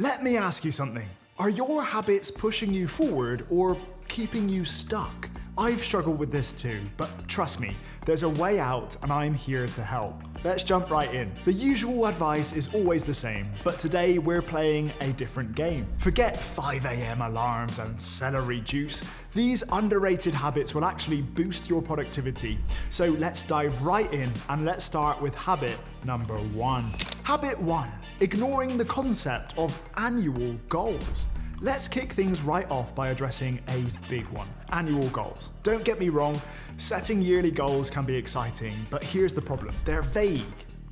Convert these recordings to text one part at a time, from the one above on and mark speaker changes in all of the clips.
Speaker 1: Let me ask you something. Are your habits pushing you forward or keeping you stuck? I've struggled with this too, but trust me, there's a way out and I'm here to help. Let's jump right in. The usual advice is always the same, but today we're playing a different game. Forget 5 a.m. alarms and celery juice. These underrated habits will actually boost your productivity. So let's dive right in and let's start with habit number 1. Habit 1, ignoring the concept of annual goals. Let's kick things right off by addressing a big one, annual goals. Don't get me wrong, setting yearly goals can be exciting, but here's the problem. They're vague,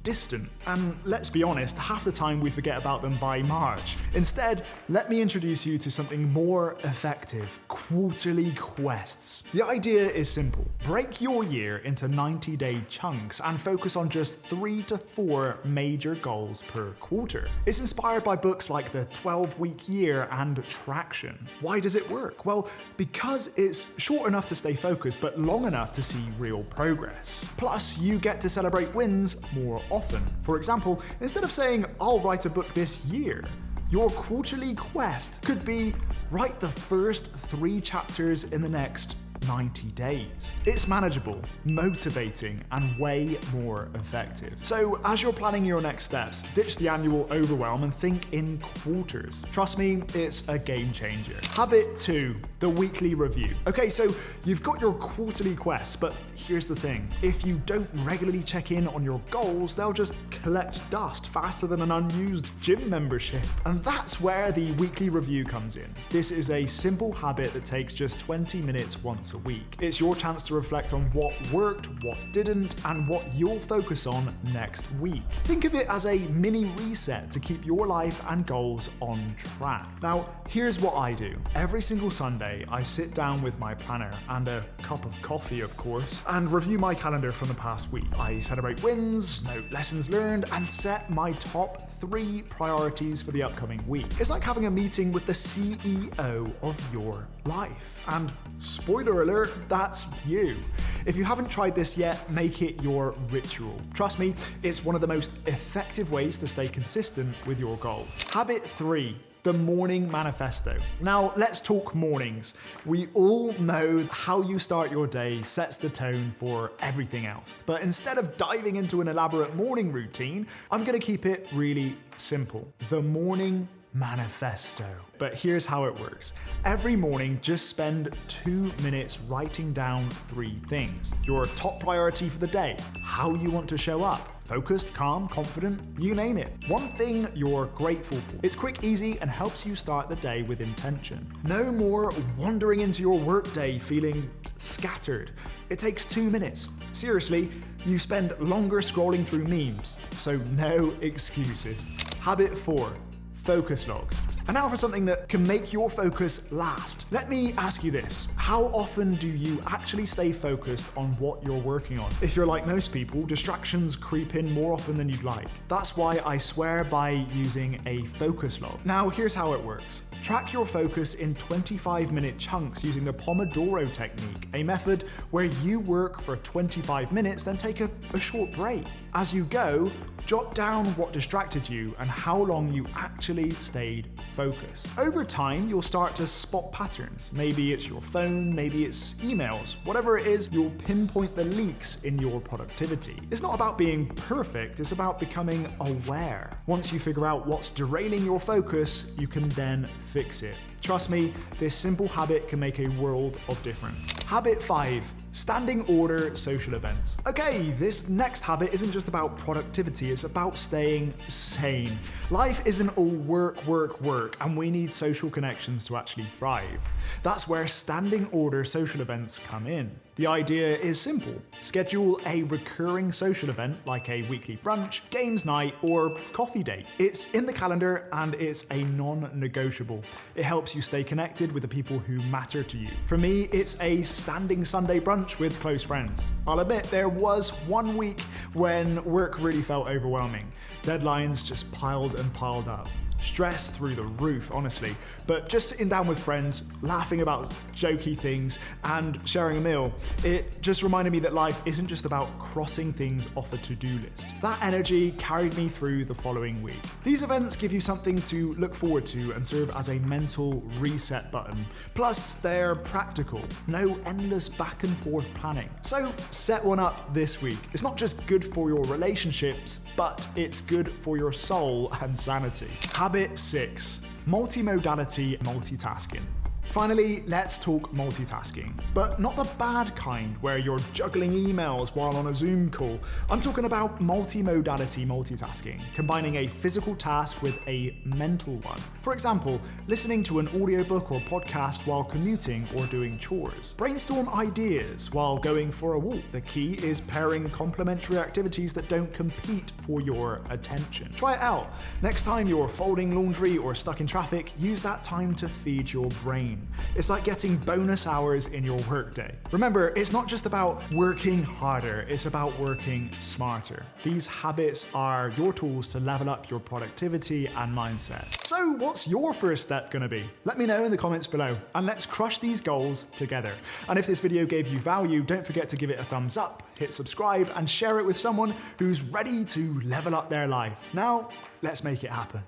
Speaker 1: distant, and let's be honest, half the time we forget about them by March. Instead, let me introduce you to something more effective, quarterly quests. The idea is simple. Break your year into 90-day chunks and focus on just 3 to 4 major goals per quarter. It's inspired by books like The 12-Week Year and Traction. Why does it work? Well, because it's short enough to stay focused, but long enough to see real progress. Plus, you get to celebrate wins more often. For example, instead of saying, "I'll write a book this year," your quarterly quest could be, write the first 3 chapters in the next 90 days. It's manageable, motivating, and way more effective. So as you're planning your next steps, ditch the annual overwhelm and think in quarters. Trust me, it's a game changer. Habit 2, the weekly review. Okay, so you've got your quarterly quests, but here's the thing. If you don't regularly check in on your goals, they'll just collect dust faster than an unused gym membership. And that's where the weekly review comes in. This is a simple habit that takes just 20 minutes once a week. It's your chance to reflect on what worked, what didn't, and what you'll focus on next week. Think of it as a mini reset to keep your life and goals on track. Now, here's what I do. Every single Sunday, I sit down with my planner and a cup of coffee, of course, and review my calendar from the past week. I celebrate wins, note lessons learned, and set my top 3 priorities for the upcoming week. It's like having a meeting with the CEO of your life. And spoiler alert, that's you. If you haven't tried this yet, make it your ritual. Trust me, it's one of the most effective ways to stay consistent with your goals. Habit 3. The morning manifesto. Now, let's talk mornings. We all know how you start your day sets the tone for everything else. But instead of diving into an elaborate morning routine, I'm gonna keep it really simple. The morning manifesto. But here's how it works. Every morning, just spend 2 minutes writing down 3 things. Your top priority for the day, how you want to show up, focused, calm, confident, you name it. One thing you're grateful for. It's quick, easy, and helps you start the day with intention. No more wandering into your workday feeling scattered. It takes 2 minutes. Seriously, you spend longer scrolling through memes, so no excuses. Habit 4. Focus logs. And now for something that can make your focus last. Let me ask you this. How often do you actually stay focused on what you're working on? If you're like most people, distractions creep in more often than you'd like. That's why I swear by using a focus log. Now, here's how it works. Track your focus in 25-minute chunks using the Pomodoro technique, a method where you work for 25 minutes, then take a short break. As you go, jot down what distracted you and how long you actually stayed focused. Over time, you'll start to spot patterns. Maybe it's your phone, maybe it's emails. Whatever it is, you'll pinpoint the leaks in your productivity. It's not about being perfect, it's about becoming aware. Once you figure out what's derailing your focus, you can then fix it. Trust me, this simple habit can make a world of difference. Habit 5. Standing order social events. Okay, this next habit isn't just about productivity, it's about staying sane. Life isn't all work, work, work, and we need social connections to actually thrive. That's where standing order social events come in. The idea is simple. Schedule a recurring social event like a weekly brunch, games night, or coffee date. It's in the calendar and it's a non-negotiable. It helps you stay connected with the people who matter to you. For me, it's a standing Sunday brunch with close friends. I'll admit there was one week when work really felt overwhelming. Deadlines just piled and piled up. Stress through the roof, honestly. But just sitting down with friends, laughing about jokey things, and sharing a meal, it just reminded me that life isn't just about crossing things off a to-do list. That energy carried me through the following week. These events give you something to look forward to and serve as a mental reset button. Plus, they're practical. No endless back and forth planning. So set one up this week. It's not just good for your relationships, but it's good for your soul and sanity. Habit 6. Multimodality multitasking. Finally, let's talk multitasking. But not the bad kind where you're juggling emails while on a Zoom call. I'm talking about multimodality multitasking, combining a physical task with a mental one. For example, listening to an audiobook or podcast while commuting or doing chores. Brainstorm ideas while going for a walk. The key is pairing complementary activities that don't compete for your attention. Try it out. Next time you're folding laundry or stuck in traffic, use that time to feed your brain. It's like getting bonus hours in your workday. Remember, it's not just about working harder, it's about working smarter. These habits are your tools to level up your productivity and mindset. So what's your first step gonna be? Let me know in the comments below, and let's crush these goals together. And if this video gave you value, don't forget to give it a thumbs up, hit subscribe, and share it with someone who's ready to level up their life. Now, let's make it happen.